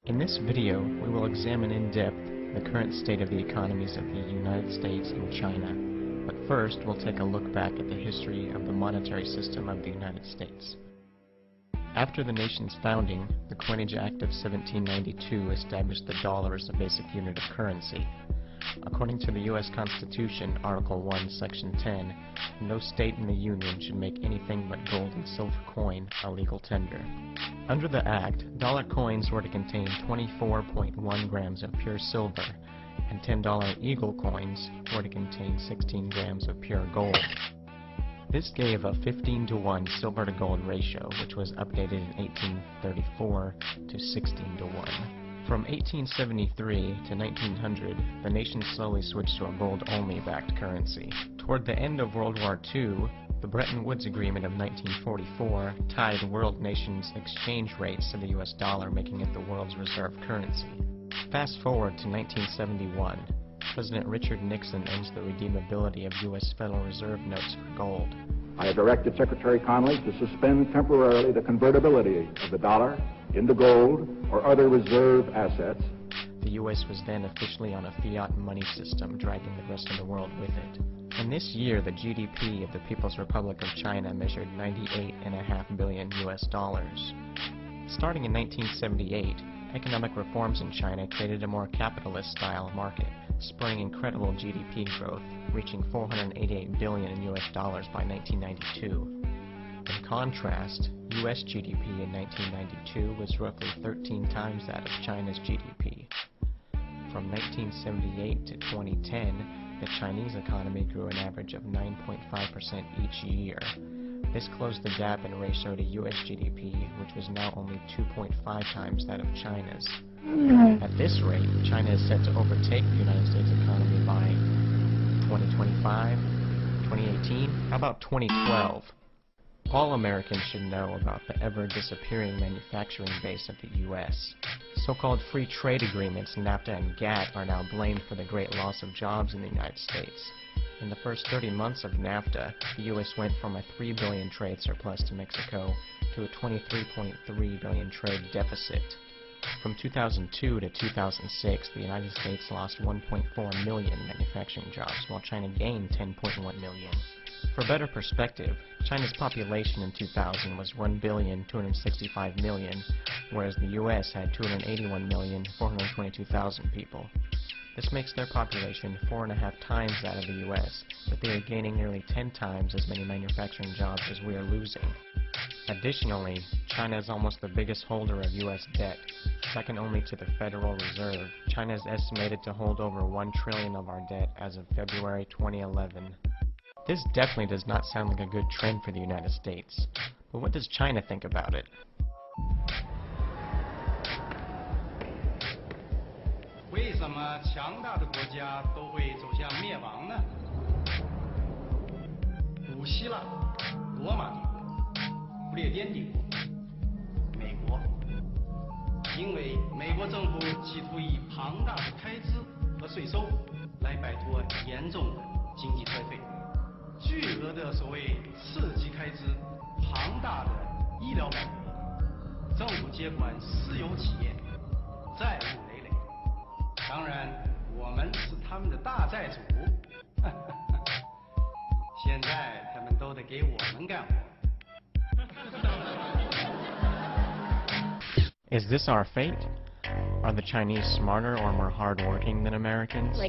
In this video, we will examine in depth the current state of the economies of the United States and China. But first, we'll take a look back at the history of the monetary system of the United States. After the nation's founding, the Coinage Act of 1792 established the dollar as a basic unit of currency. According to the U.S. Constitution, Article 1, Section 10, no state in the Union should make anything but gold and silver coin a legal tender. Under the Act, dollar coins were to contain 24.1 grams of pure silver, and $10 eagle coins were to contain 16 grams of pure gold. This gave a 15-to-1 silver to gold ratio, which was updated in 1834 to 16-to-1. From 1873 to 1900, the nation slowly switched to a gold-only backed currency. Toward the end of World War II, the Bretton Woods Agreement of 1944 tied world nations' exchange rates to the US dollar, making it the world's reserve currency. Fast forward to 1971. President Richard Nixon ends the redeemability of U.S. Federal Reserve notes for gold. I have directed Secretary Connally to suspend temporarily the convertibility of the dollar into gold or other reserve assets. The U.S. was then officially on a fiat money system, dragging the rest of the world with it. And this year, the GDP of the People's Republic of China measured $98.5 billion US dollars. Starting in 1978, economic reforms in China created a more capitalist-style market, spurring incredible GDP growth, reaching $488 billion in US dollars by 1992. In contrast, US GDP in 1992 was roughly 13 times that of China's GDP. From 1978 to 2010, the Chinese economy grew an average of 9.5% each year. This closed the gap in ratio to US GDP, which was now only 2.5 times that of China's. At this rate, China is set to overtake the United States economy by 2025, 2018, how about 2012? All Americans should know about the ever-disappearing manufacturing base of the U.S. So-called free trade agreements, NAFTA and GATT, are now blamed for the great loss of jobs in the United States. In the first 30 months of NAFTA, the U.S. went from a $3 billion trade surplus to Mexico to a $23.3 billion trade deficit. From 2002 to 2006, the United States lost 1.4 million manufacturing jobs, while China gained 10.1 million. For better perspective, China's population in 2000 was 1,265,000,000, whereas the U.S. had 281,422,000 people. This makes their population 4.5 times that of the U.S., but they are gaining nearly 10 times as many manufacturing jobs as we are losing. Additionally, China is almost the biggest holder of U.S. debt, second only to the Federal Reserve. China is estimated to hold over $1 trillion of our debt as of February 2011. This definitely does not sound like a good trend for the United States. But what does China think about it? 为什么强大的国家都会走向灭亡呢？古希腊、罗马帝国、不列颠帝国、美国，因为美国政府企图以庞大的开支和税收来摆脱严重的经济衰退。巨额的所谓刺激开支、庞大的医疗改革、政府接管私有企业、债务累累。当然，我们是他们的大债主。现在他们都得给我们干活。Is this our fate? Are the Chinese smarter or more hardworking than Americans?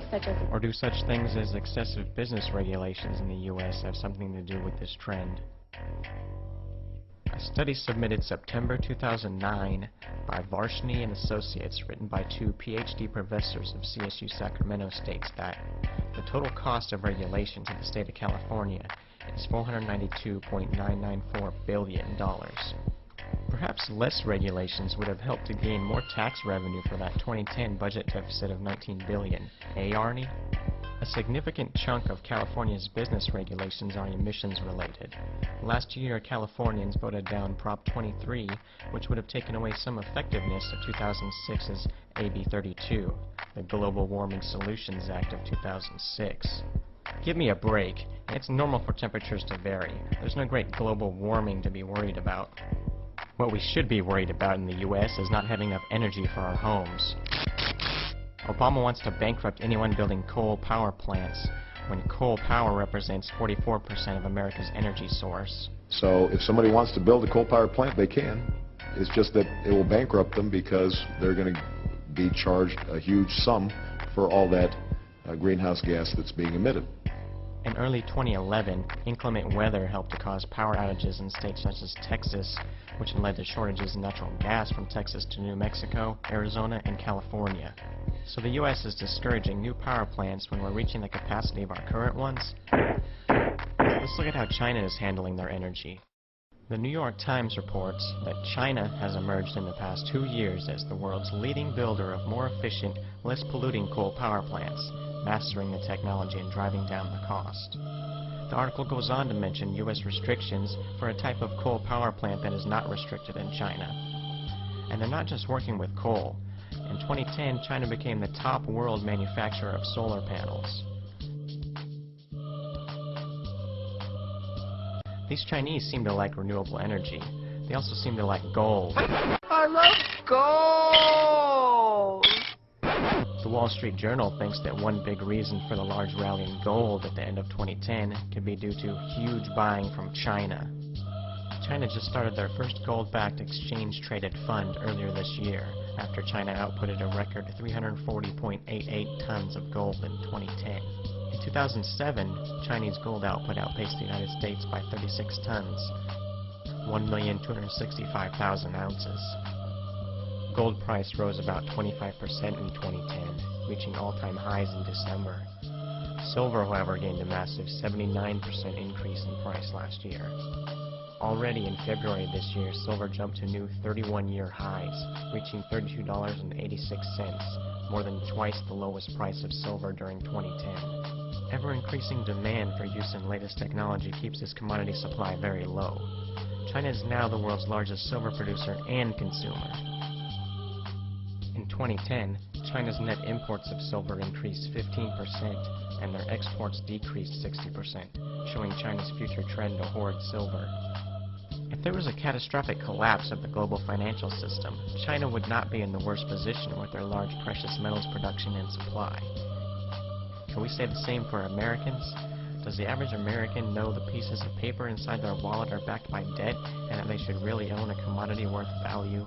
Or do such things as excessive business regulations in the U.S. have something to do with this trend? A study submitted September 2009 by Varshney and Associates, written by 2 PhD professors of CSU Sacramento, states that the total cost of regulation to the state of California is $492.994 billion. Perhaps less regulations would have helped to gain more tax revenue for that 2010 budget deficit of $19 billion. Eh, Arnie? A significant chunk of California's business regulations are emissions related. Last year, Californians voted down Prop 23, which would have taken away some effectiveness of 2006's AB 32, the Global Warming Solutions Act of 2006. Give me a break. It's normal for temperatures to vary. There's no great global warming to be worried about. What we should be worried about in the U.S. is not having enough energy for our homes. Obama wants to bankrupt anyone building coal power plants, when coal power represents 44% of America's energy source. So if somebody wants to build a coal power plant, they can. It's just that it will bankrupt them because they're going to be charged a huge sum for all that greenhouse gas that's being emitted. In early 2011, inclement weather helped to cause power outages in states such as Texas, which led to shortages in natural gas from Texas to New Mexico, Arizona, and California. So the U.S. is discouraging new power plants when we're reaching the capacity of our current ones. Let's look at how China is handling their energy. The New York Times reports that China has emerged in the past 2 years as the world's leading builder of more efficient, less polluting coal power plants, mastering the technology and driving down the cost. The article goes on to mention U.S. restrictions for a type of coal power plant that is not restricted in China. And they're not just working with coal. In 2010, China became the top world manufacturer of solar panels. These Chinese seem to like renewable energy. They also seem to like gold. I love gold! The Wall Street Journal thinks that one big reason for the large rally in gold at the end of 2010 could be due to huge buying from China. China just started their first gold-backed exchange-traded fund earlier this year, after China outputted a record 340.88 tons of gold in 2010. In 2007, Chinese gold output outpaced the United States by 36 tons, 1,265,000 ounces. Gold price rose about 25% in 2010, reaching all-time highs in December. Silver, however, gained a massive 79% increase in price last year. Already in February this year, silver jumped to new 31-year highs, reaching $32.86, more than twice the lowest price of silver during 2010. Ever-increasing demand for use in latest technology keeps this commodity supply very low. China is now the world's largest silver producer and consumer. In 2010, China's net imports of silver increased 15%, and their exports decreased 60%, showing China's future trend to hoard silver. If there was a catastrophic collapse of the global financial system, China would not be in the worst position with their large precious metals production and supply. Can we say the same for Americans? Does the average American know the pieces of paper inside their wallet are backed by debt and that they should really own a commodity worth value?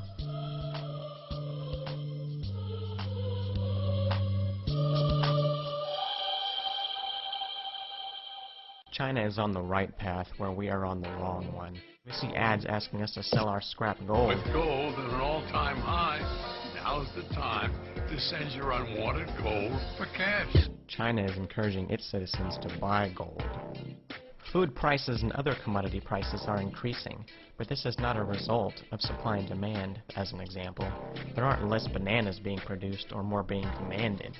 China is on the right path where we are on the wrong one. We see ads asking us to sell our scrap gold. With gold at an all-time high, now's the time to send your unwanted gold for cash. China is encouraging its citizens to buy gold. Food prices and other commodity prices are increasing, but this is not a result of supply and demand. As an example, there aren't less bananas being produced or more being demanded.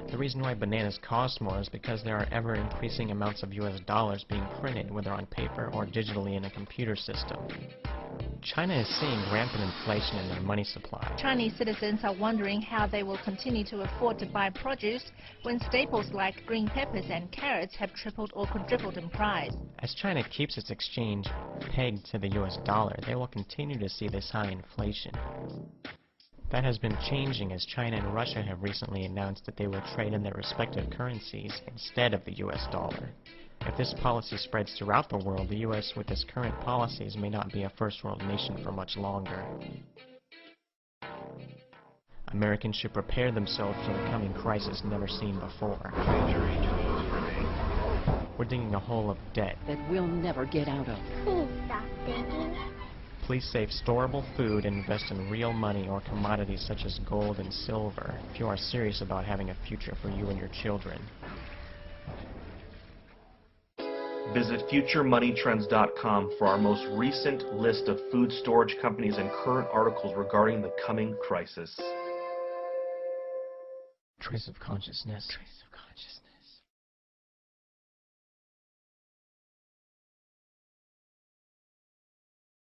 The reason why bananas cost more is because there are ever-increasing amounts of US dollars being printed, whether on paper or digitally in a computer system. China is seeing rampant inflation in their money supply. Chinese citizens are wondering how they will continue to afford to buy produce when staples like green peppers and carrots have tripled or quadrupled in price. As China keeps its exchange pegged to the US dollar, they will continue to see this high inflation. That has been changing as China and Russia have recently announced that they will trade in their respective currencies instead of the US dollar. If this policy spreads throughout the world, the US with its current policies may not be a first world nation for much longer. Americans should prepare themselves for the coming crisis never seen before. We're digging a hole of debt that we'll never get out of. Please stop digging. Please save storable food and invest in real money or commodities such as gold and silver if you are serious about having a future for you and your children. Visit FutureMoneyTrends.com for our most recent list of food storage companies and current articles regarding the coming crisis. Trace of consciousness. Trace of consciousness.